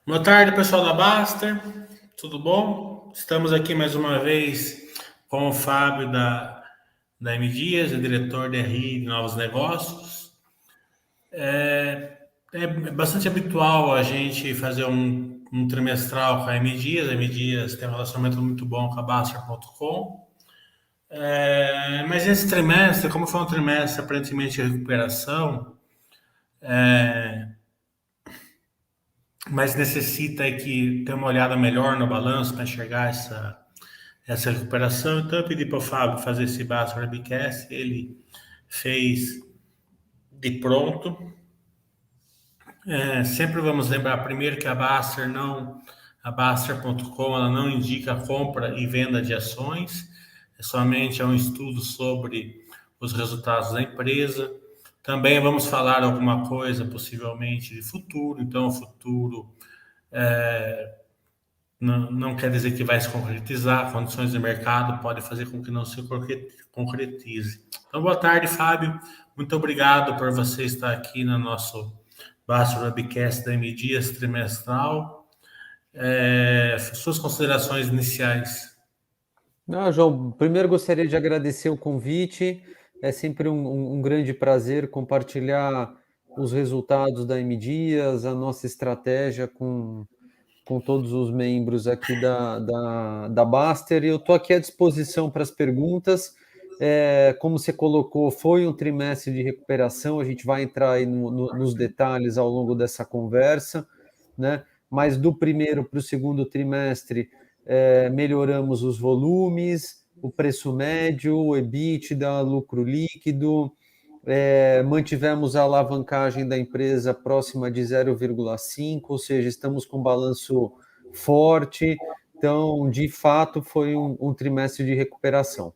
Boa tarde, pessoal da Baster. Tudo bom? Estamos aqui mais uma vez com o Fábio da M Dias, o diretor de RI de Novos Negócios. É bastante habitual a gente fazer um trimestral com a M Dias. A M Dias tem um relacionamento muito bom com a Baster.com. Mas esse trimestre, como foi um trimestre aparentemente de recuperação, mas necessita que ter uma olhada melhor no balanço para enxergar essa recuperação. Então eu pedi para o Fábio fazer esse Baster Webcast, ele fez de pronto. Sempre vamos lembrar primeiro que a Baster.com, ela não indica compra e venda de ações, somente é um estudo sobre os resultados da empresa. Também vamos falar alguma coisa possivelmente de futuro, então o futuro não quer dizer que vai se concretizar, condições de mercado podem fazer com que não se concretize. Então, boa tarde, Fábio. Muito obrigado por você estar aqui no nosso Baster Webcast da M Dias trimestral. Suas considerações iniciais. Não, João, primeiro gostaria de agradecer o convite. É sempre um grande prazer compartilhar os resultados da M Dias, a nossa estratégia com todos os membros aqui da Baster. E eu estou aqui à disposição para as perguntas. Como você colocou, foi um trimestre de recuperação, a gente vai entrar aí nos detalhes ao longo dessa conversa, né? Mas do primeiro para o segundo trimestre, melhoramos os volumes, o preço médio, o EBITDA, lucro líquido, mantivemos a alavancagem da empresa próxima de 0,5, ou seja, estamos com balanço forte. Então, de fato, foi um trimestre de recuperação.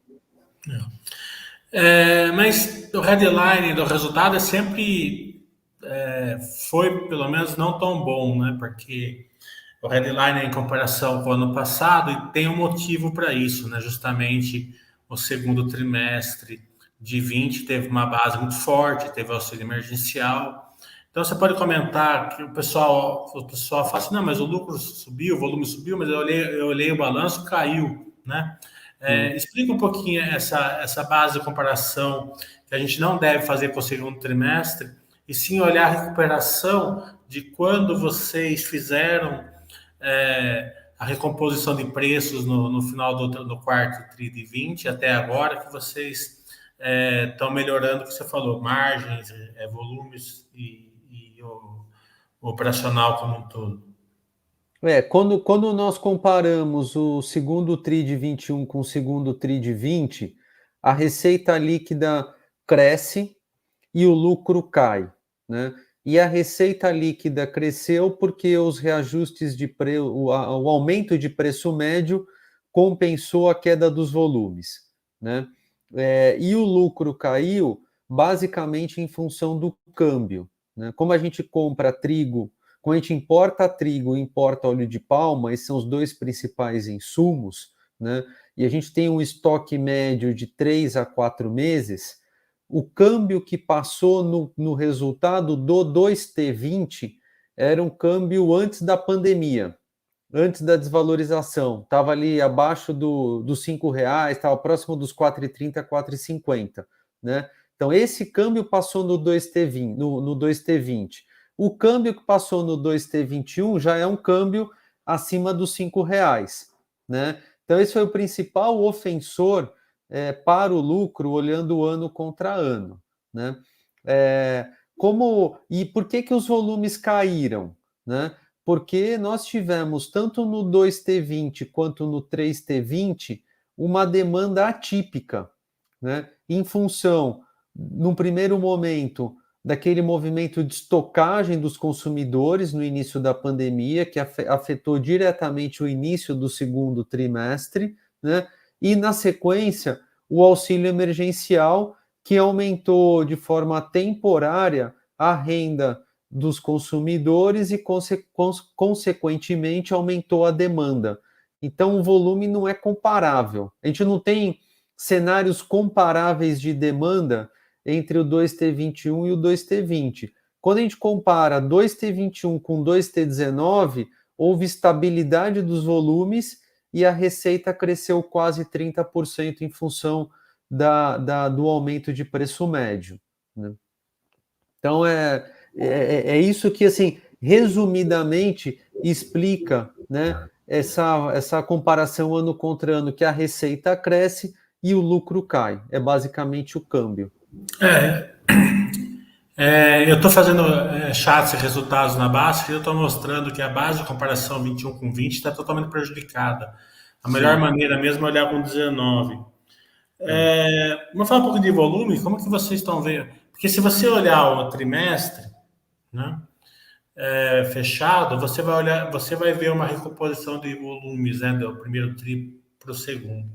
Mas o headline do resultado foi, pelo menos, não tão bom, né? Porque o headline é em comparação com o ano passado e tem um motivo para isso, né? Justamente o segundo trimestre de 20 teve uma base muito forte, teve auxílio emergencial. Então você pode comentar que o pessoal fala assim, não, mas o lucro subiu, o volume subiu, mas eu olhei o balanço, caiu, né? Explica um pouquinho essa base de comparação que a gente não deve fazer com o segundo trimestre, e sim olhar a recuperação de quando vocês fizeram a recomposição de preços no final do quarto TRI de 20 até agora, que vocês estão melhorando o que você falou, margens, volumes e o operacional como um todo. Quando nós comparamos o segundo TRI de 21 com o segundo TRI de 20, a receita líquida cresce e o lucro cai, né? E a receita líquida cresceu porque os reajustes o aumento de preço médio compensou a queda dos volumes, né? E o lucro caiu basicamente em função do câmbio, né? Como a gente compra trigo, como a gente importa trigo e importa óleo de palma, esses são os dois principais insumos, né? E a gente tem um estoque médio de 3 a 4 meses, o câmbio que passou no resultado do 2T20 era um câmbio antes da pandemia, antes da desvalorização. Estava ali abaixo dos R$ 5, estava próximo dos 4,30, 4,50, né? Então, esse câmbio passou no 2T20, no 2T20. O câmbio que passou no 2T21 já é um câmbio acima dos R$ 5, né? Então, esse foi o principal ofensor para o lucro, olhando ano contra ano, né? E por que os volumes caíram, né? Porque nós tivemos, tanto no 2T20 quanto no 3T20, uma demanda atípica, né? Em função, num primeiro momento, daquele movimento de estocagem dos consumidores no início da pandemia, que afetou diretamente o início do segundo trimestre, né? E, na sequência, o auxílio emergencial, que aumentou de forma temporária a renda dos consumidores e, consequentemente, aumentou a demanda. Então, o volume não é comparável. A gente não tem cenários comparáveis de demanda entre o 2T21 e o 2T20. Quando a gente compara 2T21 com 2T19, houve estabilidade dos volumes e a receita cresceu quase 30% em função do aumento de preço médio, né? Então, é isso que, assim, resumidamente, explica, né, essa comparação ano contra ano, que a receita cresce e o lucro cai. É basicamente o câmbio. É, eu estou fazendo charts e resultados na base e eu estou mostrando que a base de comparação 21 com 20 está totalmente prejudicada. A melhor Sim. maneira mesmo é olhar com 19. É. Vamos falar um pouco de volume, como que vocês estão vendo? Porque se você olhar o trimestre, né, fechado, você vai ver uma recomposição de volumes, né, do primeiro tri para o segundo.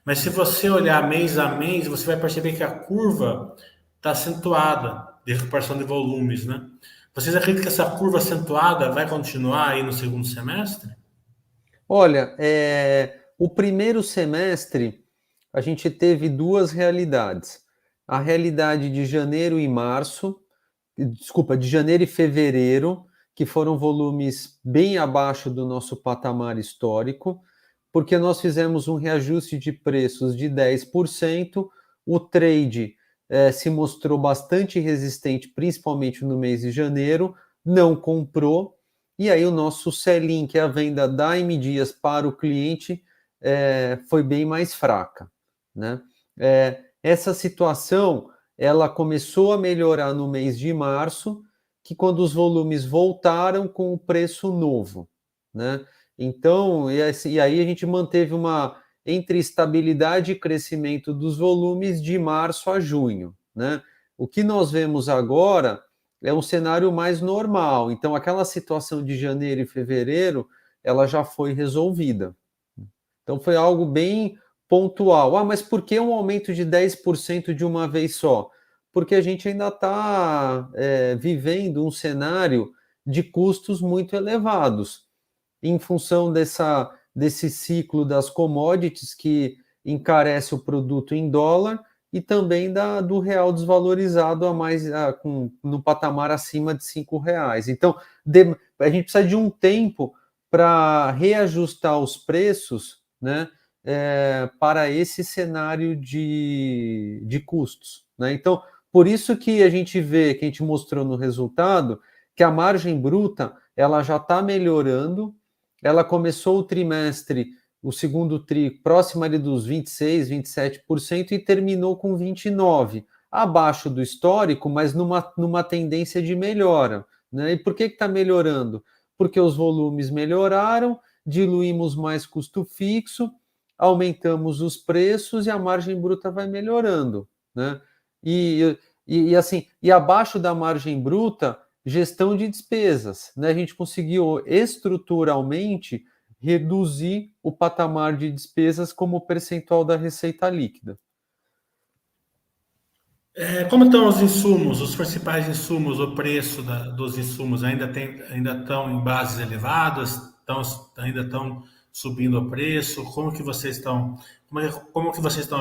Mas se você olhar mês a mês, você vai perceber que a curva está acentuada de recuperação de volumes, né? Vocês acreditam que essa curva acentuada vai continuar aí no segundo semestre? Olha, o primeiro semestre a gente teve duas realidades. A realidade de janeiro e março, desculpa, de janeiro e fevereiro, que foram volumes bem abaixo do nosso patamar histórico, porque nós fizemos um reajuste de preços de 10%, o trade se mostrou bastante resistente, principalmente no mês de janeiro, não comprou, e aí o nosso sell-in, que é a venda da M Dias para o cliente, foi bem mais fraca, né? Essa situação ela começou a melhorar no mês de março, que quando os volumes voltaram com o preço novo, né? Então, e aí a gente manteve uma entre estabilidade e crescimento dos volumes de março a junho, né? O que nós vemos agora é um cenário mais normal. Então, aquela situação de janeiro e fevereiro, ela já foi resolvida. Então, foi algo bem pontual. Ah, mas por que um aumento de 10% de uma vez só? Porque a gente ainda está vivendo um cenário de custos muito elevados, em função desse ciclo das commodities que encarece o produto em dólar e também do real desvalorizado no patamar acima de R$ 5. Então, a gente precisa de um tempo para reajustar os preços, né, para esse cenário de custos, né? Então, por isso que a gente vê, que a gente mostrou no resultado, que a margem bruta ela já está melhorando. Ela começou o trimestre, o segundo tri, próximo ali dos 26%, 27% e terminou com 29%, abaixo do histórico, mas numa tendência de melhora, né? E por que está melhorando? Porque os volumes melhoraram, diluímos mais custo fixo, aumentamos os preços e a margem bruta vai melhorando, né? Assim, e abaixo da margem bruta, gestão de despesas, né? A gente conseguiu estruturalmente reduzir o patamar de despesas como percentual da receita líquida. Como estão os insumos, os principais insumos, o preço dos insumos ainda estão em bases elevadas, ainda estão subindo o preço? Como que vocês estão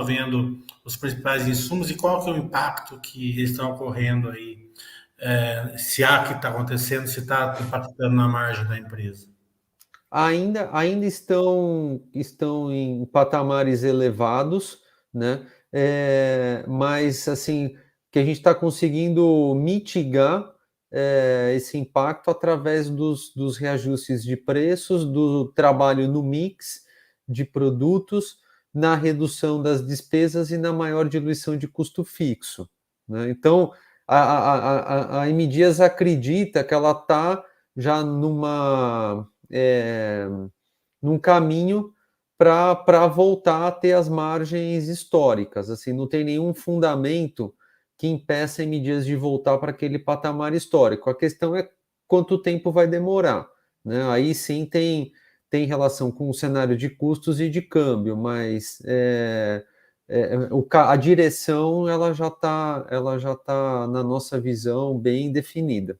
vendo os principais insumos e qual que é o impacto que estão ocorrendo aí? Se há que está acontecendo, se está impactando na margem da empresa? Ainda estão em patamares elevados, né? Mas assim que a gente está conseguindo mitigar esse impacto através dos reajustes de preços, do trabalho no mix de produtos, na redução das despesas e na maior diluição de custo fixo, né? Então, a M Dias acredita que ela está já num caminho para voltar a ter as margens históricas. Assim, não tem nenhum fundamento que impeça M Dias de voltar para aquele patamar histórico. A questão é quanto tempo vai demorar, né? Aí sim tem relação com o cenário de custos e de câmbio, mas a direção ela já tá na nossa visão bem definida.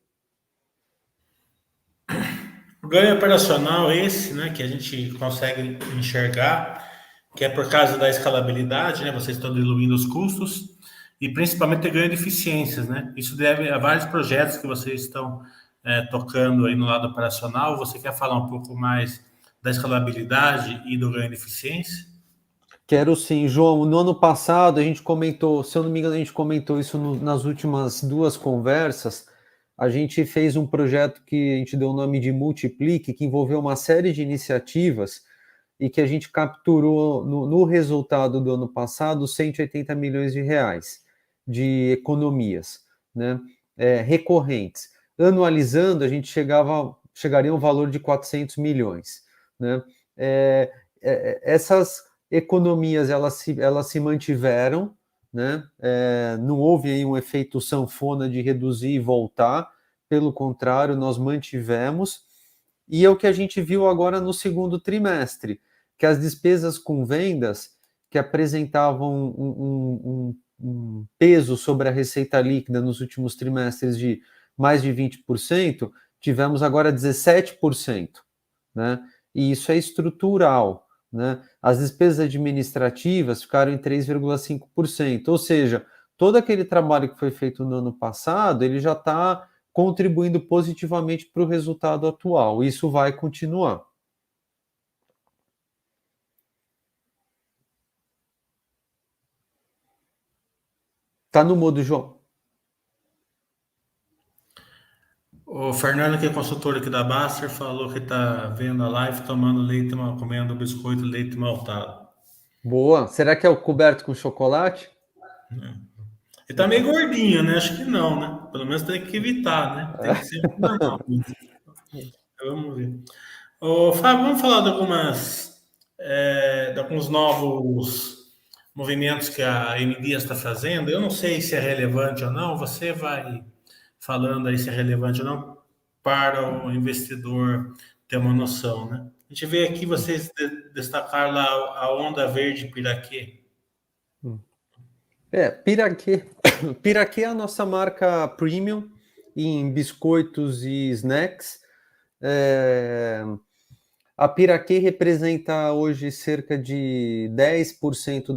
O ganho operacional esse, né, que a gente consegue enxergar, que é por causa da escalabilidade, né, vocês estão diluindo os custos e principalmente ganho de eficiências, né? Isso deve a vários projetos que vocês estão tocando aí no lado operacional. Você quer falar um pouco mais da escalabilidade e do ganho de eficiência? Quero sim, João. No ano passado a gente comentou, se eu não me engano, a gente comentou isso nas últimas duas conversas. A gente fez um projeto que a gente deu o nome de Multiplique, que envolveu uma série de iniciativas e que a gente capturou no resultado do ano passado 180 milhões de reais de economias, né, recorrentes. Anualizando, a gente chegaria a um valor de 400 milhões. Né? Essas economias elas se mantiveram, né? Não houve aí um efeito sanfona de reduzir e voltar, pelo contrário, nós mantivemos, e é o que a gente viu agora no segundo trimestre, que as despesas com vendas, que apresentavam um peso sobre a receita líquida nos últimos trimestres de mais de 20%, tivemos agora 17%, né? E isso é estrutural, né? As despesas administrativas ficaram em 3,5%, ou seja, todo aquele trabalho que foi feito no ano passado, ele já está contribuindo positivamente para o resultado atual. Isso vai continuar. Tá no mudo, João. O Fernando, que é consultor aqui da Baster, falou que está vendo a live tomando leite, comendo biscoito leite maltado. Boa. Será que é o coberto com chocolate? Ele tá meio gordinho, né? Acho que não, né? Pelo menos tem que evitar, né? Tem que ser normal. Vamos ver. Ô, Fábio, vamos falar de alguns novos movimentos que a M Dias está fazendo. Eu não sei se é relevante ou não. Você vai falando aí se é relevante ou não para o investidor ter uma noção, né? A gente vê aqui vocês destacar lá a onda verde Piraquê. Piraquê. Piraquê é a nossa marca premium em biscoitos e snacks. A Piraquê representa hoje cerca de 10%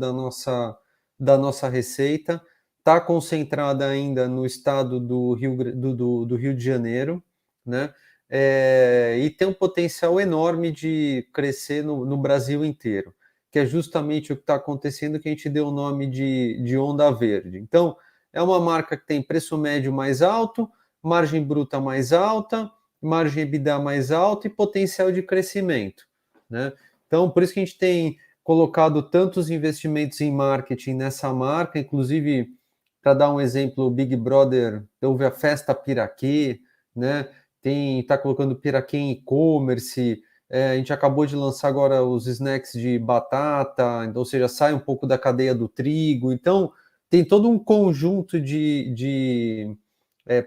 da nossa receita. Está concentrada ainda no estado do Rio de Janeiro, né? E tem um potencial enorme de crescer no Brasil inteiro, que é justamente o que está acontecendo, que a gente deu o nome de Onda Verde. Então, é uma marca que tem preço médio mais alto, margem bruta mais alta, margem EBITDA mais alta e potencial de crescimento, né? Então, por isso que a gente tem colocado tantos investimentos em marketing nessa marca, inclusive, para dar um exemplo, o Big Brother, houve a Festa Piraquê, né? Está colocando Piraquê em e-commerce, a gente acabou de lançar agora os snacks de batata, ou seja, sai um pouco da cadeia do trigo, então tem todo um conjunto de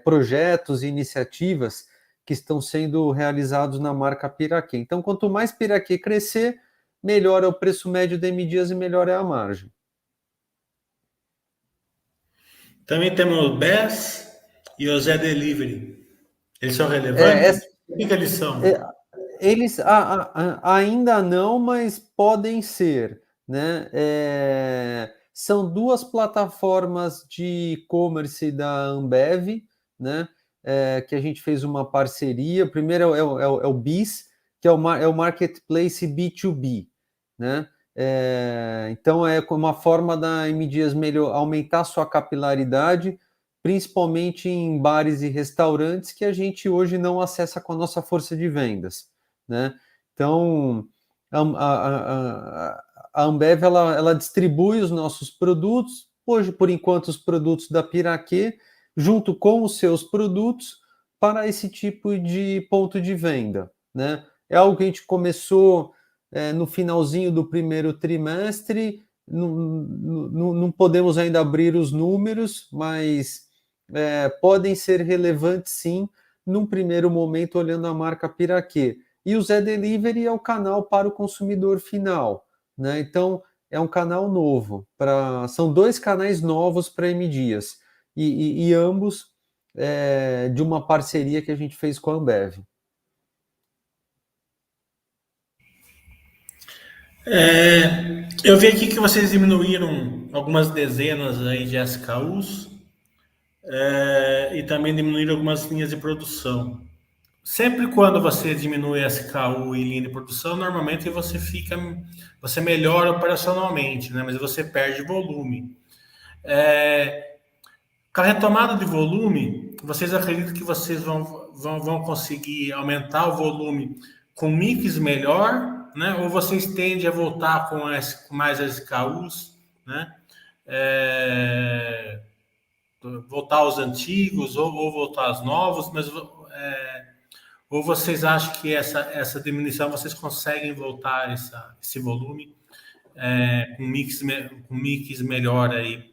projetos e iniciativas que estão sendo realizados na marca Piraquê. Então, quanto mais Piraquê crescer, melhor é o preço médio da M Dias e melhor é a margem. Também temos o BES e o Zé Delivery. Eles são relevantes? O que eles são? Eles ainda não, mas podem ser, né? São duas plataformas de e-commerce da Ambev, né? Que a gente fez uma parceria. O primeiro é o BIS, que é o Marketplace B2B, né? Então é uma forma da M Dias aumentar sua capilaridade, principalmente em bares e restaurantes que a gente hoje não acessa com a nossa força de vendas, né? Então, a Ambev ela distribui os nossos produtos, hoje, por enquanto, os produtos da Piraquê, junto com os seus produtos, para esse tipo de ponto de venda, né? É algo que a gente começou no finalzinho do primeiro trimestre, não podemos ainda abrir os números, mas podem ser relevantes sim, num primeiro momento, olhando a marca Piraquê. E o Zé Delivery é o canal para o consumidor final, né? Então, é um canal novo. São dois canais novos para M Dias, e ambos de uma parceria que a gente fez com a Ambev. Eu vi aqui que vocês diminuíram algumas dezenas aí de SKUs. e também diminuir algumas linhas de produção. Sempre quando você diminui SKU e linha de produção, normalmente você melhora operacionalmente, né? Mas você perde volume. Com a retomada de volume, vocês acreditam que vocês vão conseguir aumentar o volume com mix melhor, né? Ou vocês tendem a voltar com mais SKUs, né? É, voltar aos antigos ou voltar aos novos, mas ou vocês acham que essa diminuição vocês conseguem voltar esse volume com mix melhor aí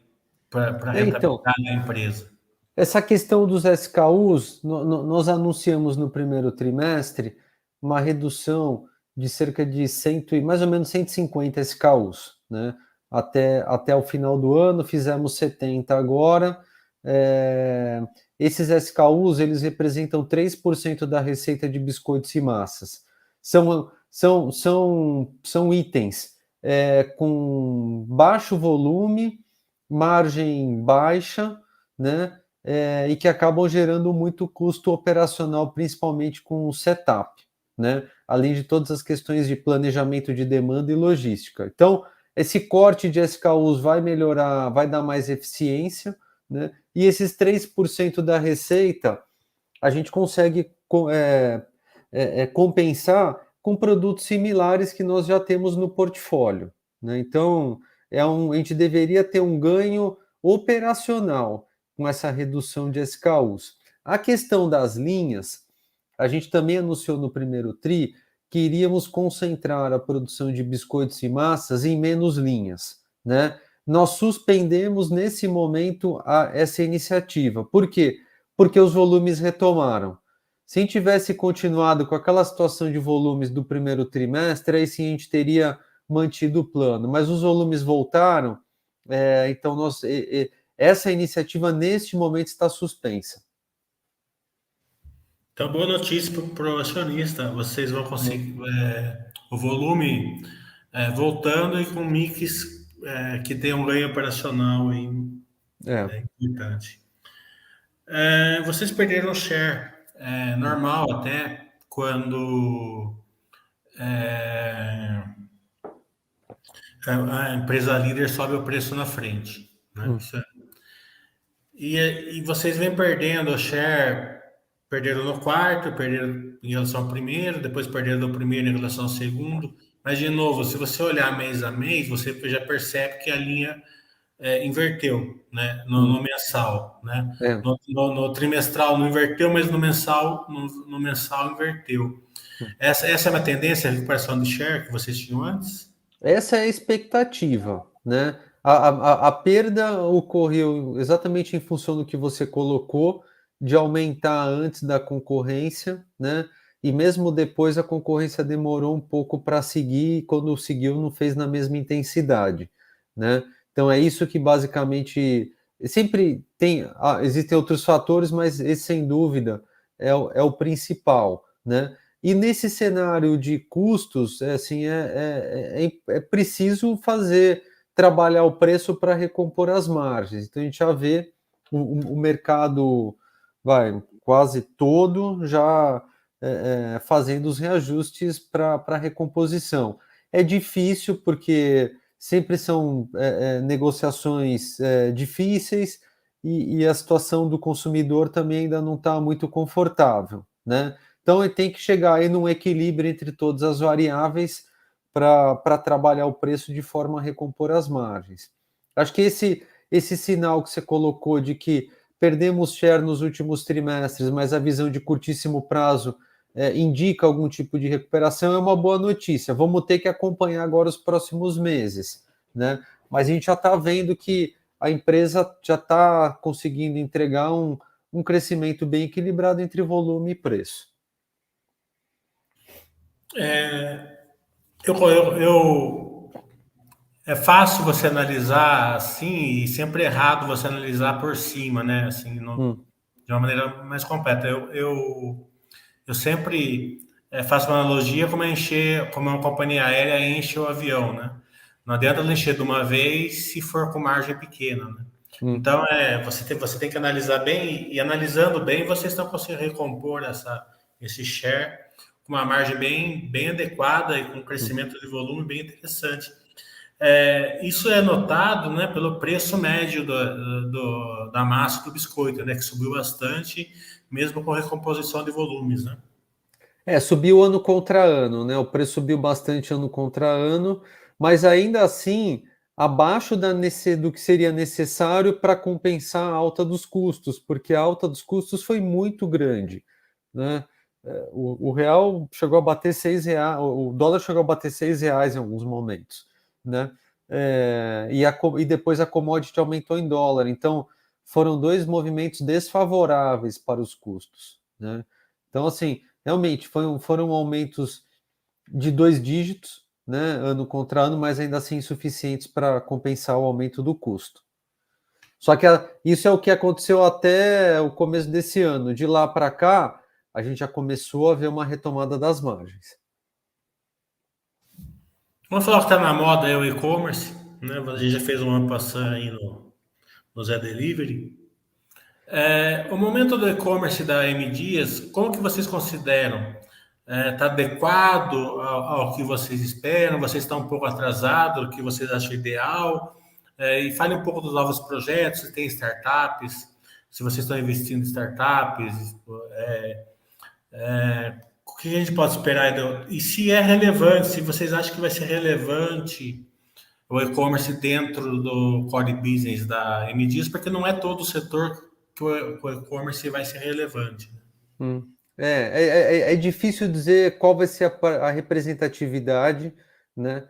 para a Então, rentabilidade da empresa? essa questão dos SKUs, nós anunciamos no primeiro trimestre uma redução de cerca de 100, mais ou menos 150 SKUs, né? Até o final do ano, fizemos 70 agora. Esses SKUs, eles representam 3% da receita de biscoitos e massas. São itens com baixo volume, margem baixa, né? E que acabam gerando muito custo operacional, principalmente com o setup, né? Além de todas as questões de planejamento de demanda e logística. Então, esse corte de SKUs vai melhorar, vai dar mais eficiência, né? E esses 3% da receita a gente consegue compensar com produtos similares que nós já temos no portfólio, né? Então, a gente deveria ter um ganho operacional com essa redução de SKUs. A questão das linhas, a gente também anunciou no primeiro TRI que iríamos concentrar a produção de biscoitos e massas em menos linhas, né? Nós suspendemos nesse momento essa iniciativa. Por quê? Porque os volumes retomaram. Se a gente tivesse continuado com aquela situação de volumes do primeiro trimestre, aí sim a gente teria mantido o plano. Mas os volumes voltaram, então essa iniciativa neste momento está suspensa. Então, boa notícia para o acionista. Vocês vão conseguir o volume voltando e com mix que tem um ganho operacional aí, importante. Vocês perderam share normal até quando a empresa líder sobe o preço na frente, né? E vocês vêm perdendo a share, perderam no quarto, perderam em relação ao primeiro, depois perderam do primeiro em relação ao segundo. Mas, de novo, se você olhar mês a mês, você já percebe que a linha inverteu, né? No mensal, né? No trimestral não inverteu, mas no mensal inverteu. Essa é uma tendência, a recuperação de share que vocês tinham antes? Essa é a expectativa, né? A perda ocorreu exatamente em função do que você colocou, de aumentar antes da concorrência, né? E mesmo depois a concorrência demorou um pouco para seguir, e quando seguiu não fez na mesma intensidade, né? Então é isso que basicamente sempre tem, existem outros fatores, mas esse sem dúvida é o principal, né? E nesse cenário de custos, é preciso trabalhar o preço para recompor as margens. Então a gente já vê o mercado quase todo já fazendo os reajustes para recomposição. É difícil porque sempre são negociações difíceis e a situação do consumidor também ainda não está muito confortável, né? Então, ele tem que chegar aí num equilíbrio entre todas as variáveis para trabalhar o preço de forma a recompor as margens. Acho que esse sinal que você colocou de que perdemos share nos últimos trimestres, mas a visão de curtíssimo prazo indica algum tipo de recuperação, é uma boa notícia. Vamos ter que acompanhar agora os próximos meses, né? Mas a gente já está vendo que a empresa já está conseguindo entregar um crescimento bem equilibrado entre volume e preço. É fácil você analisar assim e sempre errado você analisar por cima, né? Assim, de uma maneira mais completa. Eu sempre faço uma analogia como uma companhia aérea enche o avião, né? Não adianta ela encher de uma vez se for com margem pequena, né? Então, você tem que analisar bem, e analisando bem, vocês estão conseguindo recompor esse share com uma margem bem adequada e com um crescimento de volume bem interessante. Isso é notado, né, pelo preço médio da massa do biscoito, né, que subiu bastante, mesmo com recomposição de volumes, né? Subiu ano contra ano, né? O preço subiu bastante ano contra ano, mas ainda assim abaixo do que seria necessário para compensar a alta dos custos, porque a alta dos custos foi muito grande, né? O real chegou a bater R$ 6, o dólar chegou a bater R$ 6 em alguns momentos, né? E depois a commodity aumentou em dólar, então foram dois movimentos desfavoráveis para os custos, né? Então, assim, realmente foram aumentos de 2 dígitos, né, ano contra ano, mas ainda assim insuficientes para compensar o aumento do custo. Só que isso é o que aconteceu até o começo desse ano. De lá para cá, a gente já começou a ver uma retomada das margens. Vamos falar que está na moda o e-commerce, né? A gente já fez uma passagem aí no Zé Delivery. O momento do e-commerce da M Dias, como que vocês consideram? Está adequado ao que vocês esperam? Vocês estão um pouco atrasados do que vocês acham ideal? E fale um pouco dos novos projetos, se tem startups, se vocês estão investindo em startups, o que a gente pode esperar? E se é relevante, se vocês acham que vai ser relevante o e-commerce dentro do core business da M Dias, porque não é todo o setor que o e-commerce vai ser relevante. É difícil dizer qual vai ser a representatividade, né?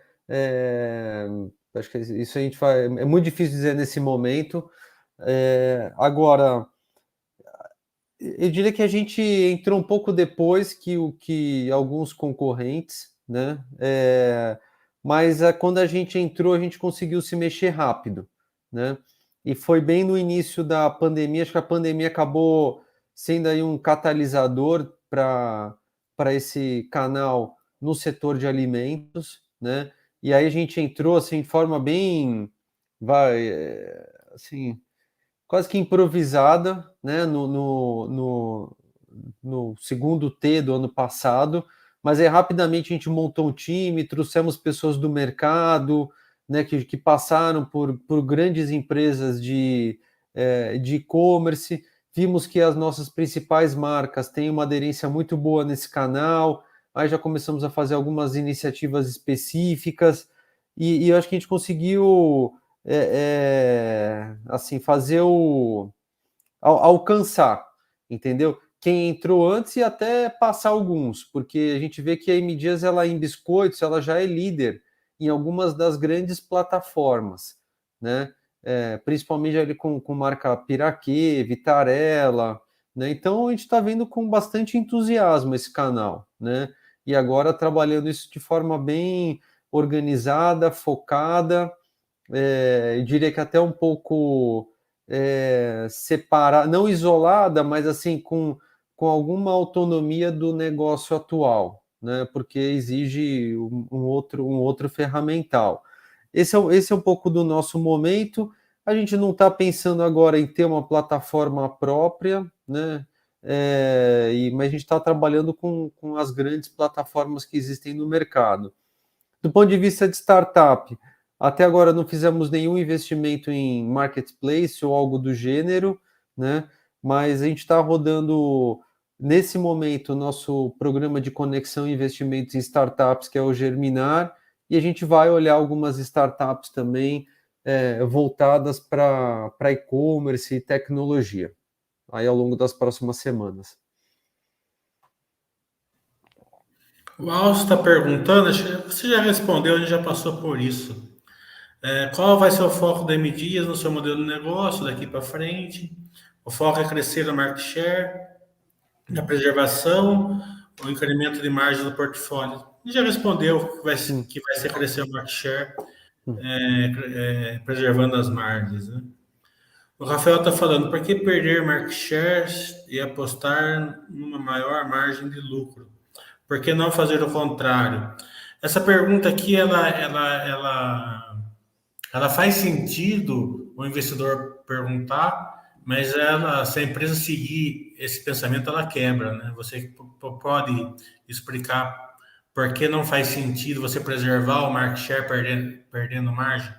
Acho que isso a gente é muito difícil dizer nesse momento. Agora, eu diria que a gente entrou um pouco depois que alguns concorrentes, né? Mas quando a gente entrou, a gente conseguiu se mexer rápido, né? E foi bem no início da pandemia, acho que a pandemia acabou sendo aí um catalisador para esse canal no setor de alimentos, né? E aí a gente entrou assim de forma bem, assim, quase que improvisada, né, no segundo T do ano passado, mas aí rapidamente a gente montou um time, trouxemos pessoas do mercado, né, que passaram por grandes empresas de e-commerce, vimos que as nossas principais marcas têm uma aderência muito boa nesse canal, aí já começamos a fazer algumas iniciativas específicas, e eu acho que a gente conseguiu assim, fazer alcançar, entendeu? Quem entrou antes e até passar alguns, porque a gente vê que a M Dias, ela em biscoitos, ela já é líder em algumas das grandes plataformas, né? Principalmente ali com marca Piraquê, Vitarella, né? Então a gente está vendo com bastante entusiasmo esse canal, né? E agora trabalhando isso de forma bem organizada, focada, eu diria que até um pouco separada, não isolada, mas assim com alguma autonomia do negócio atual, né? Porque exige um outro ferramental. Esse é um pouco do nosso momento. A gente não está pensando agora em ter uma plataforma própria, né? Mas a gente está trabalhando com as grandes plataformas que existem no mercado. Do ponto de vista de startup, até agora não fizemos nenhum investimento em marketplace ou algo do gênero, né? Mas a gente está rodando, nesse momento, o nosso programa de conexão e investimentos em startups, que é o Germinar, e a gente vai olhar algumas startups também voltadas para e-commerce e tecnologia, aí ao longo das próximas semanas. O Alcio está perguntando, acho que você já respondeu, a gente já passou por isso. Qual vai ser o foco da M Dias no seu modelo de negócio daqui para frente? O foco é crescer no market share, na preservação, o incremento de margem do portfólio. A gente já respondeu que vai ser crescer o market share, preservando as margens, né? O Rafael está falando, por que perder market share e apostar numa maior margem de lucro? Por que não fazer o contrário? Essa pergunta aqui, ela faz sentido o investidor perguntar, mas se a empresa seguir esse pensamento, ela quebra, né? Você pode explicar por que não faz sentido você preservar o market share perdendo margem?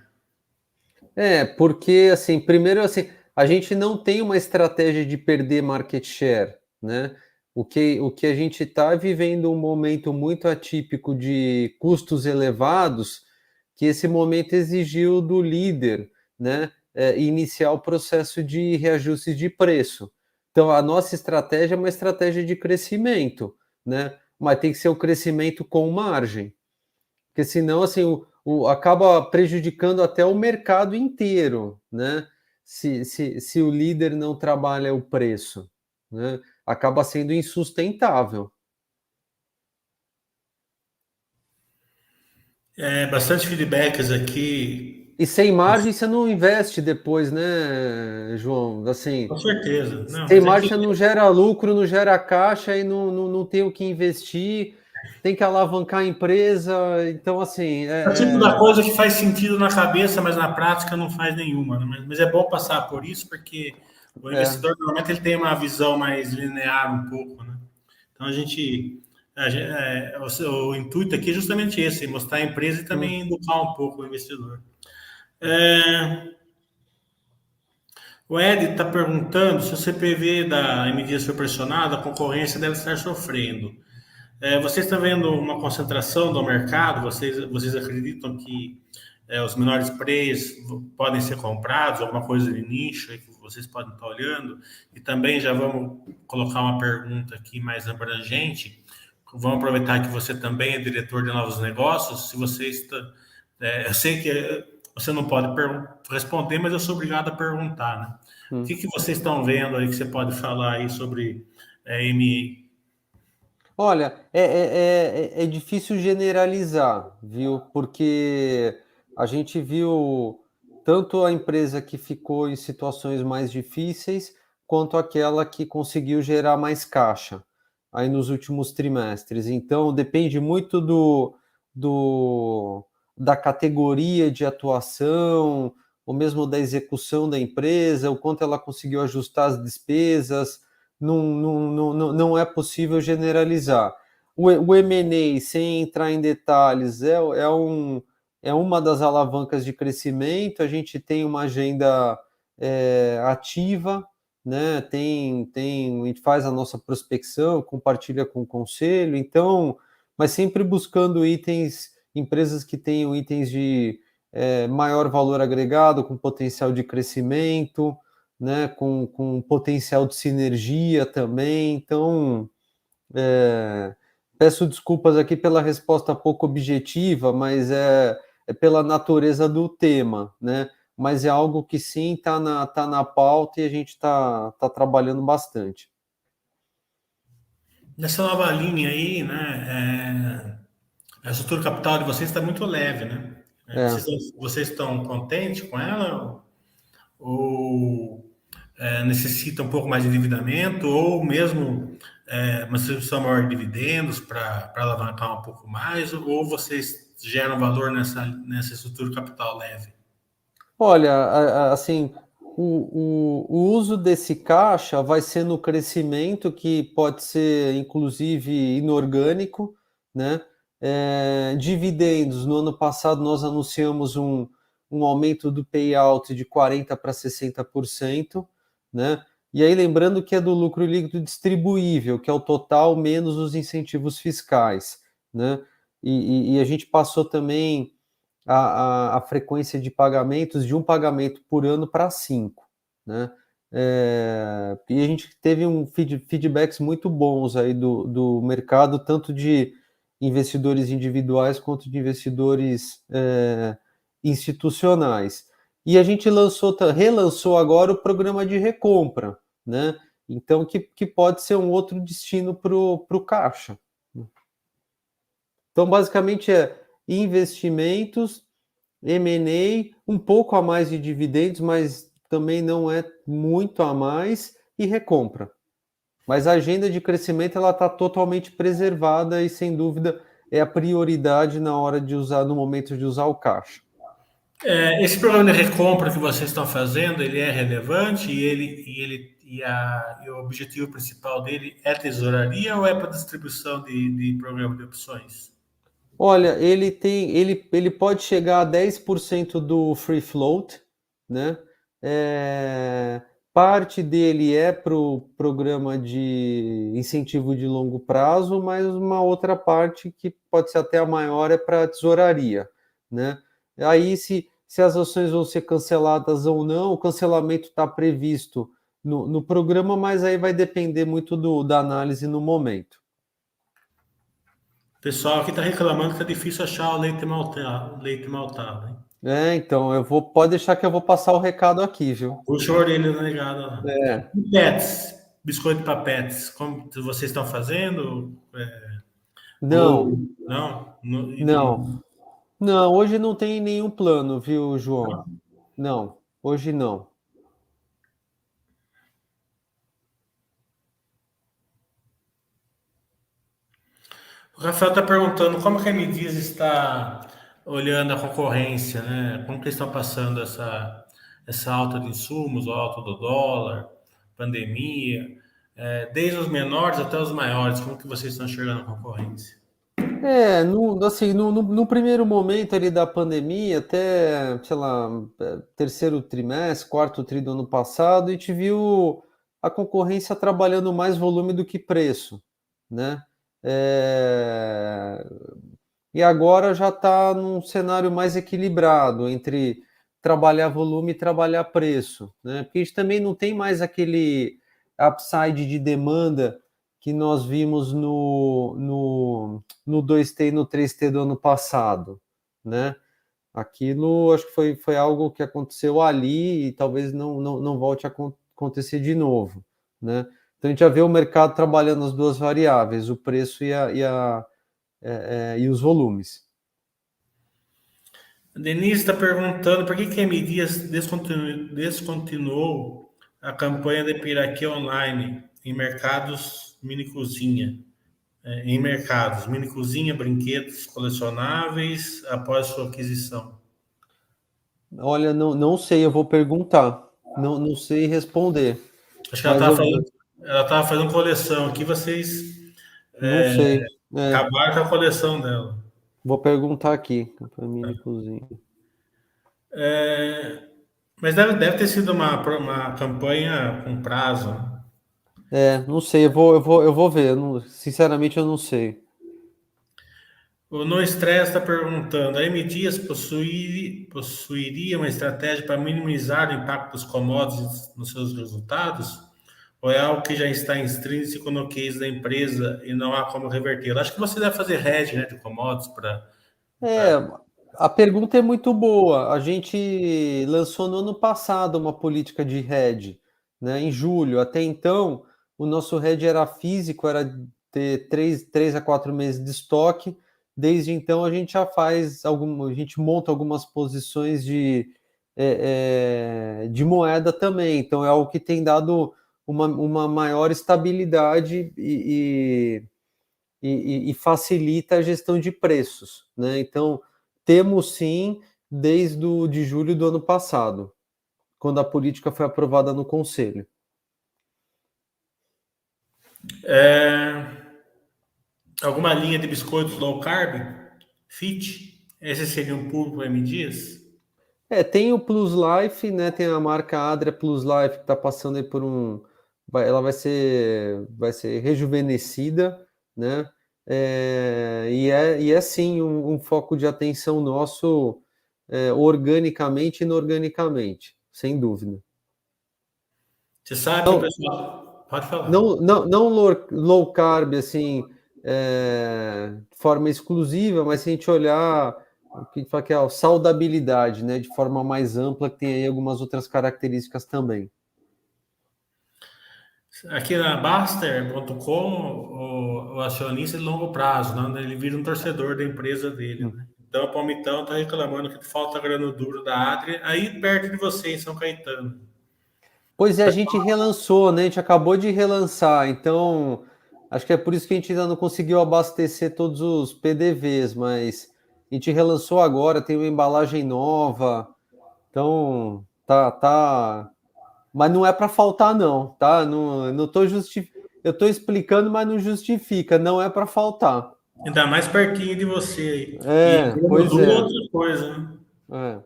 Porque, assim, primeiro, assim, a gente não tem uma estratégia de perder market share, né? O que a gente está vivendo um momento muito atípico de custos elevados, que esse momento exigiu do líder, né, iniciar o processo de reajuste de preço. Então, a nossa estratégia é uma estratégia de crescimento, né? Mas tem que ser o crescimento com margem. Porque senão, assim, acaba prejudicando até o mercado inteiro, né? Se o líder não trabalha o preço, né? Acaba sendo insustentável. Bastante feedbacks aqui. E sem margem você não investe depois, né, João? Assim, Com certeza. Não, sem mas é que margem você não gera lucro, não gera caixa e não tem o que investir, tem que alavancar a empresa. Então, assim, é o tipo da coisa que faz sentido na cabeça, mas na prática não faz nenhuma, né? Mas é bom passar por isso, porque o é, investidor normalmente ele tem uma visão mais linear um pouco, né? Então o intuito aqui é justamente esse, mostrar a empresa e hum. também educar um pouco o investidor. É, o Ed está perguntando se o CPV da MD for pressionado, a concorrência deve estar sofrendo. Vocês estão vendo uma concentração do mercado? Vocês acreditam que os menores players podem ser comprados? Alguma coisa de nicho aí que vocês podem estar olhando? E também já vamos colocar uma pergunta aqui mais abrangente. Vamos aproveitar que você também é diretor de novos negócios. Se você está, eu sei que você não pode responder, mas eu sou obrigado a perguntar, né? O Hum. que vocês estão vendo aí que você pode falar aí sobre MI? Olha, é difícil generalizar, viu? Porque a gente viu tanto a empresa que ficou em situações mais difíceis, quanto aquela que conseguiu gerar mais caixa aí nos últimos trimestres. Então, depende muito do, da categoria de atuação, ou mesmo da execução da empresa, o quanto ela conseguiu ajustar as despesas. Não é possível generalizar. O M&A, sem entrar em detalhes, é uma das alavancas de crescimento. A gente tem uma agenda ativa, né? A gente faz a nossa prospecção, compartilha com o conselho, então, mas sempre buscando empresas que tenham itens de maior valor agregado, com potencial de crescimento, né, com potencial de sinergia também. Então, peço desculpas aqui pela resposta pouco objetiva, mas é pela natureza do tema, né? Mas é algo que sim tá na pauta e a gente tá trabalhando bastante. Nessa nova linha aí, né? A estrutura capital de vocês está muito leve, né? É. Vocês estão contentes com ela? Ou necessita um pouco mais de endividamento? Ou mesmo uma distribuição maior de dividendos para alavancar um pouco mais? Ou vocês geram valor nessa estrutura capital leve? Olha, assim, o uso desse caixa vai ser no crescimento, que pode ser inclusive inorgânico, né? Dividendos, no ano passado nós anunciamos um aumento do payout de 40% para 60%, né? E aí lembrando que é do lucro líquido distribuível, que é o total menos os incentivos fiscais, né? E a gente passou também a frequência de pagamentos de um pagamento por ano para 5, né? E a gente teve feedbacks muito bons aí do mercado, tanto de investidores individuais quanto de investidores institucionais. E a gente relançou agora o programa de recompra, né? Então, que pode ser um outro destino para o caixa. Então, basicamente é investimentos, M&A, um pouco a mais de dividendos, mas também não é muito a mais, e recompra. Mas a agenda de crescimento ela está totalmente preservada e, sem dúvida, é a prioridade na hora de usar, no momento de usar o caixa. Esse programa de recompra que vocês estão fazendo, ele é relevante e o objetivo principal dele é tesouraria ou é para distribuição de programa de opções? Olha, ele pode chegar a 10% do free float, né? Parte dele é para o programa de incentivo de longo prazo, mas uma outra parte, que pode ser até a maior, é para a tesouraria, né? Aí, se as ações vão ser canceladas ou não, o cancelamento está previsto no programa, mas aí vai depender muito da análise no momento. O pessoal aqui está reclamando que é difícil achar o leite maltado, hein? Então, pode deixar que eu vou passar o recado aqui, viu? Puxa a orelha da negada lá. É, E Pets, biscoito para pets, como vocês estão fazendo? não, Ou não? não, não, hoje não tem nenhum plano, viu, João? Não, hoje não. O Rafael está perguntando como que a M Dias está olhando a concorrência, né? Como que eles estão passando essa alta de insumos, a alta do dólar, pandemia, desde os menores até os maiores, como que vocês estão enxergando a concorrência? Assim, no primeiro momento ali da pandemia, até, sei lá, terceiro trimestre, quarto tri do ano passado, a gente viu a concorrência trabalhando mais volume do que preço, né? É, E agora já está num cenário mais equilibrado entre trabalhar volume e trabalhar preço, né? Porque a gente também não tem mais aquele upside de demanda que nós vimos no 2T e no 3T do ano passado, né? Aquilo acho que foi algo que aconteceu ali e talvez não volte a acontecer de novo, né? Então a gente já vê o mercado trabalhando as duas variáveis, o preço e os volumes. A Denise está perguntando por que a M Dias descontinuou a campanha de Piraquê online em mercados mini cozinha. Em mercados, mini cozinha, brinquedos colecionáveis após sua aquisição. Olha, não sei, eu vou perguntar. Não sei responder, Acho que mas eu ela tava fazendo coleção aqui, vocês não sei. acabaram com a coleção dela. Vou perguntar aqui. Campanha Mini Cozinha. Mas deve ter sido uma campanha com prazo, né? Não sei, eu vou ver. Sinceramente, eu não sei. O No Stress está perguntando: a M Dias possuiria uma estratégia para minimizar o impacto dos commodities nos seus resultados? Ou é algo que já está intrínseco no case da empresa e não há como reverter? Acho que você deve fazer hedge, né, de commodities para. É, a pergunta é muito boa. A gente lançou no ano passado uma política de hedge, né, em julho. Até então, o nosso hedge era físico, era ter 3 a 4 meses de estoque. Desde então, a gente já a gente monta algumas posições de moeda também. Então, é algo que tem dado uma maior estabilidade e facilita a gestão de preços, né? Então, temos sim desde de julho do ano passado, quando a política foi aprovada no Conselho. Alguma linha de biscoitos low carb? Fit? Esse seria um público M Dias? Tem o Plus Life, né? Tem a marca Adria Plus Life que está passando aí por ela vai ser rejuvenescida, né? E é sim um foco de atenção nosso, organicamente e inorganicamente, sem dúvida. Você sabe que o Então, pessoal. Pode falar. não low carb, assim, de forma exclusiva, mas se a gente olhar o que a gente fala que é a saudabilidade, né, de forma mais ampla, que tem aí algumas outras características também. Aqui na Baster.com, o acionista é de longo prazo, né? Ele vira um torcedor da empresa dele, né? Então o Palmitão está reclamando que falta grano duro da Adria, aí perto de você, em São Caetano. Pois é, a gente relançou, né, a gente acabou de relançar, então acho que é por isso que a gente ainda não conseguiu abastecer todos os PDVs, mas A gente relançou agora, tem uma embalagem nova, então mas não é para faltar não, tá? Não tô eu estou explicando, mas não justifica, não é para faltar. Ainda mais pertinho de você aí. E Pois Grandu, é. outra coisa, né? É,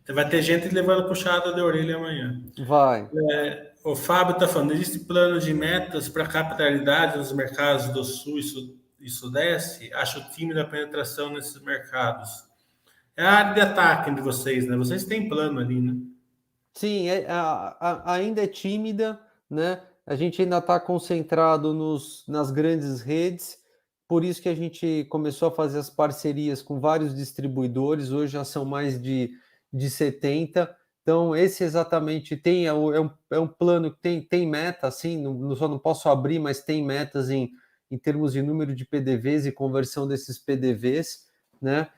Você vai ter gente levando puxada de orelha amanhã. vai. O Fábio está falando, existe plano de metas para capitalidade nos mercados do Sul e Sudeste? Acho tímida a penetração nesses mercados. É a área de ataque de vocês, né? Vocês têm plano ali, né? Sim, ainda é tímida, né? A gente ainda está concentrado nas grandes redes, por isso que a gente começou a fazer as parcerias com vários distribuidores, hoje já são mais de 70. Então, esse exatamente é um plano que tem meta, assim, só não posso abrir, mas tem metas em termos de número de PDVs e conversão desses PDVs, né?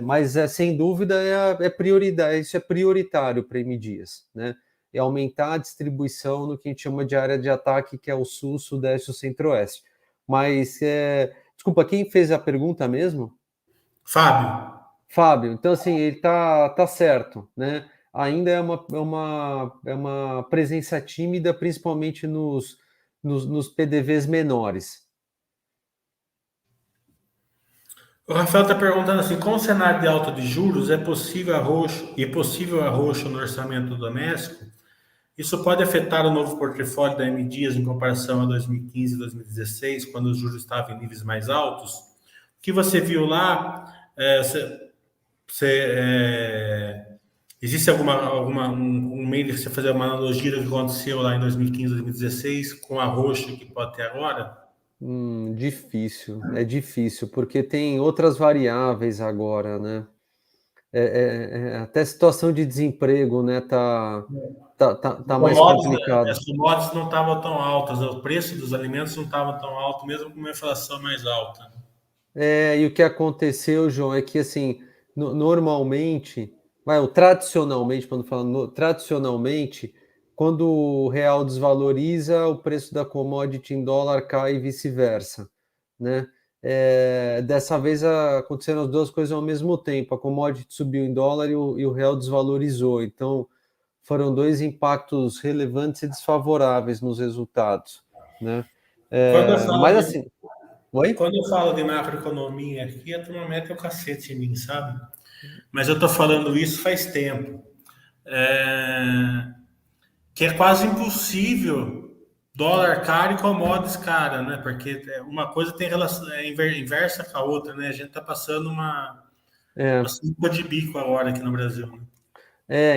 Mas sem dúvida é prioridade, isso é prioritário para M Dias, né? É aumentar a distribuição no que a gente chama de área de ataque, que é o Sul, Sudeste e o Centro-Oeste. Mas desculpa, quem fez a pergunta mesmo? Fábio, Fábio, então assim, ele tá certo, né? Ainda é uma presença tímida, principalmente nos PDVs menores. o Rafael está perguntando assim, com o cenário de alta de juros, é possível arroxo no orçamento doméstico? Isso pode afetar o novo portfólio da M Dias em comparação a 2015 e 2016, quando os juros estavam em níveis mais altos? O que você viu lá, existe um meio de você fazer uma analogia do que aconteceu lá em 2015, 2016 com a roxa que pode ter agora? Difícil, é difícil, porque tem outras variáveis agora, né? Até a situação de desemprego, né, tá mais complicada. As commodities não estavam tão altas, o preço dos alimentos não estava tão alto, mesmo com uma inflação mais alta. E o que aconteceu, João, é que assim, normalmente, ou tradicionalmente, quando falando tradicionalmente, quando o real desvaloriza, o preço da commodity em dólar cai e vice-versa, né? Dessa vez aconteceram as duas coisas ao mesmo tempo. A commodity subiu em dólar e o real desvalorizou. Então, foram dois impactos relevantes e desfavoráveis nos resultados, né? Quando eu falo Mas de, assim, oi? quando eu falo de macroeconomia aqui, a turma mete o cacete em mim, sabe? Mas eu estou falando isso faz tempo. É, que é quase impossível dólar caro e commodities cara, né? Porque uma coisa tem relação inversa com a outra, né? A gente está passando uma É, sinuca de bico agora aqui no Brasil. Né?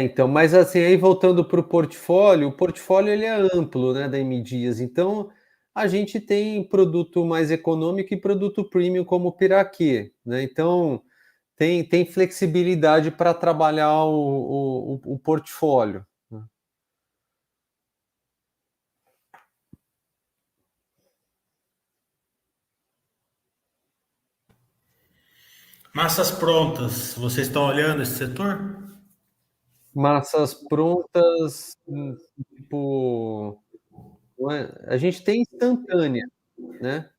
então, mas assim, aí voltando para o portfólio ele é amplo, né, da M Dias, então a gente tem produto mais econômico e produto premium como o Piraquê, né, então tem flexibilidade para trabalhar o portfólio. Né? Massas prontas, vocês estão olhando esse setor? Massas prontas, tipo, a gente tem instantânea, né?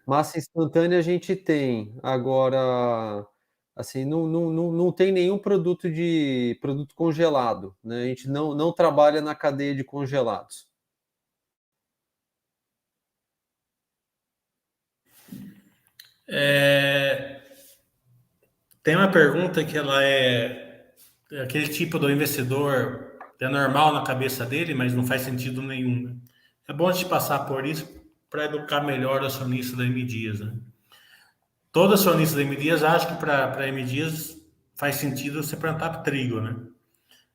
Massa instantânea a gente tem, agora, assim, não tem nenhum produto congelado, né? A gente não trabalha na cadeia de congelados. É, tem uma pergunta que ela é aquele tipo do investidor é normal na cabeça dele, mas não faz sentido nenhum. Né? É bom a gente passar por isso para educar melhor o acionista da M Dias. Né? Todo acionista da M Dias acha que para M Dias faz sentido você plantar trigo, né?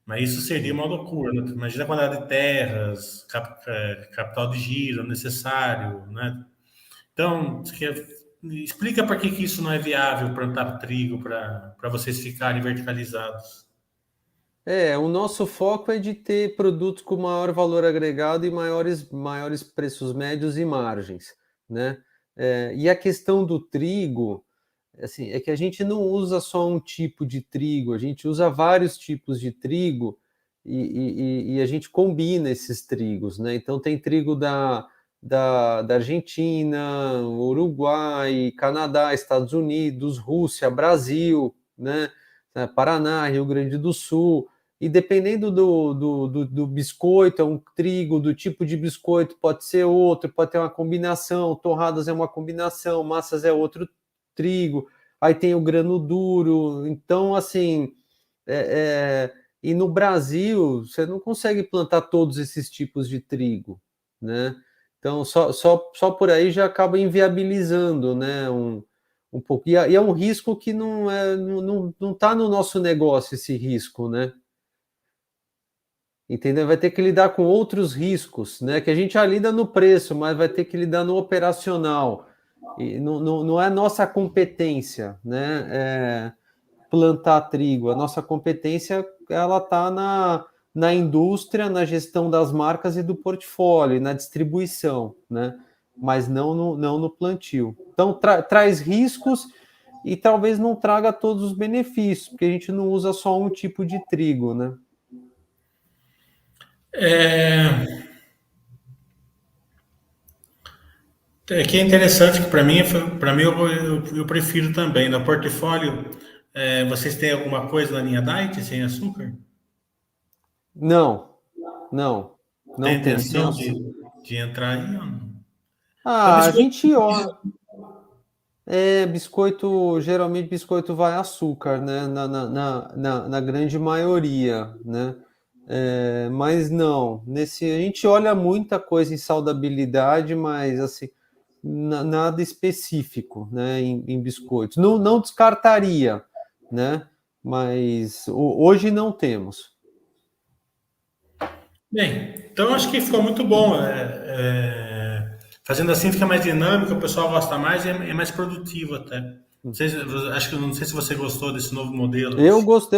Mas isso seria uma loucura. Né? Imagina a quantidade de terras, capital de giro necessário, né? Então, explica por que isso não é viável plantar trigo para vocês ficarem verticalizados. O nosso foco é de ter produtos com maior valor agregado e maiores preços médios e margens, né? E a questão do trigo, assim, é que a gente não usa só um tipo de trigo, a gente usa vários tipos de trigo e a gente combina esses trigos, né? Então tem trigo da Argentina, Uruguai, Canadá, Estados Unidos, Rússia, Brasil, né? Paraná, Rio Grande do Sul. E dependendo do biscoito, é um trigo, do tipo de biscoito, pode ser outro, pode ter uma combinação, torradas é uma combinação, massas é outro trigo, aí tem o grano duro. Então, assim, e no Brasil, você não consegue plantar todos esses tipos de trigo, né? Então, só por aí já acaba inviabilizando, né? Um pouco. E é um risco que não está no nosso negócio, esse risco, né? Entendeu? Vai ter que lidar com outros riscos, né? Que a gente já lida no preço, mas vai ter que lidar no operacional. E não é nossa competência, né? Plantar trigo. A nossa competência ela está na indústria, na gestão das marcas e do portfólio, na distribuição, né? Mas não no plantio. Então traz riscos e talvez não traga todos os benefícios, porque a gente não usa só um tipo de trigo, né? É, que é interessante que para mim eu prefiro também. No portfólio, vocês têm alguma coisa na linha Diet sem açúcar? Não, não, Tem não tem. intenção de entrar aí ou não? Então, Ah, a biscoito, gente ó, biscoito, geralmente biscoito vai açúcar, né? Na grande maioria, né? Mas não, a gente olha muita coisa em saudabilidade, mas assim, nada específico, né? Em biscoitos. Não descartaria, né? Mas hoje não temos. bem, então acho que ficou muito bom. Fazendo assim fica mais dinâmico, o pessoal gosta mais e é mais produtivo até. Não sei se você gostou desse novo modelo. Eu gosto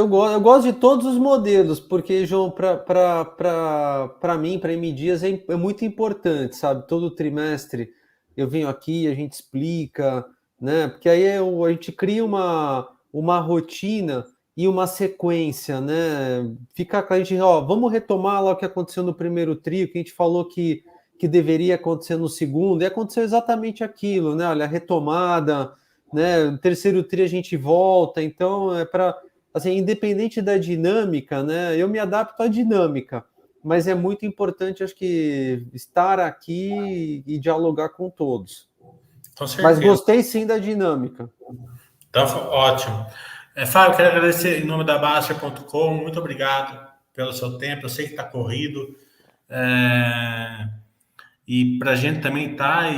de todos os modelos, porque, João, para mim, para M Dias, é muito importante, sabe? Todo trimestre eu venho aqui, a gente explica, né? Porque aí a gente cria uma rotina e uma sequência, né? Fica com a gente, ó, vamos retomar lá o que aconteceu no primeiro trio, que a gente falou que deveria acontecer no segundo, e aconteceu exatamente aquilo, né? Olha, a retomada, né? No terceiro tri a gente volta, então é para assim, independente da dinâmica, né? Eu me adapto à dinâmica, mas é muito importante, acho que estar aqui e dialogar com todos. Com Mas certeza. gostei sim da dinâmica. Então, ótimo. Fábio, quero agradecer em nome da Baster.com. Muito obrigado pelo seu tempo. Eu sei que está corrido. É, e para a gente também tá.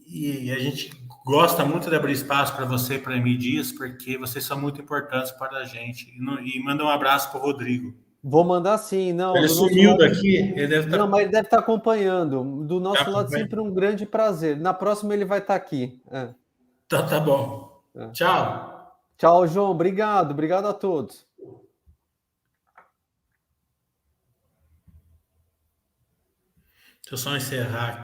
E a gente gosta muito de abrir espaço para você e para a M Dias, porque vocês são muito importantes para a gente. E manda um abraço para o Rodrigo. Vou mandar sim, não, Ele do nosso sumiu lado. daqui, ele deve Não, estar. mas ele deve estar acompanhando. Do Tá nosso lado, acompanhando. sempre um grande prazer. Na próxima ele vai estar aqui. Então tá bom. É. Tchau. Tchau, João. Obrigado. Obrigado a todos. Deixa eu só encerrar aqui.